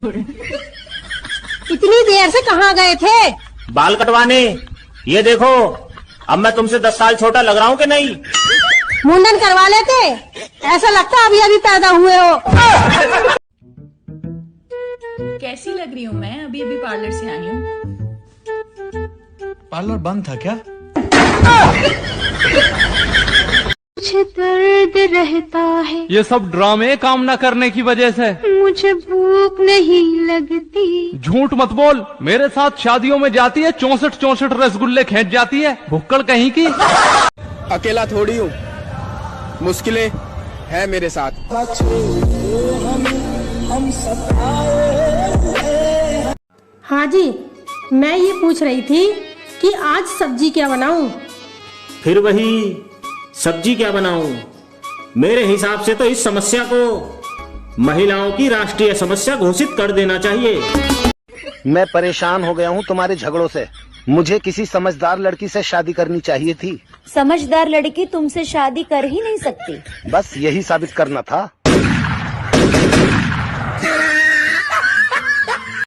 इतनी देर से कहाँ गए थे? बाल कटवाने। ये देखो, अब मैं तुमसे 10 साल छोटा लग रहा हूँ कि नहीं? मुंडन करवा लेते, ऐसा लगता अभी अभी पैदा हुए हो। कैसी लग रही हूँ मैं? अभी अभी पार्लर से आई हूँ। पार्लर बंद था क्या? मुझे दर्द रहता है, ये सब ड्रामे काम न करने की वजह से। मुझे भूख नहीं लगती। झूठ मत बोल, मेरे साथ शादियों में जाती है 64 रसगुल्ले खींच जाती है, भुक्कड़ कहीं की। अकेला थोड़ी हूँ, मुश्किलें है मेरे साथ। हाँ जी, मैं ये पूछ रही थी कि आज सब्जी क्या बनाऊं? फिर वही सब्जी क्या बनाऊं? मेरे हिसाब से तो इस समस्या को महिलाओं की राष्ट्रीय समस्या घोषित कर देना चाहिए। मैं परेशान हो गया हूँ तुम्हारे झगड़ों से। मुझे किसी समझदार लड़की से शादी करनी चाहिए थी। समझदार लड़की तुमसे शादी कर ही नहीं सकती। बस यही साबित करना था।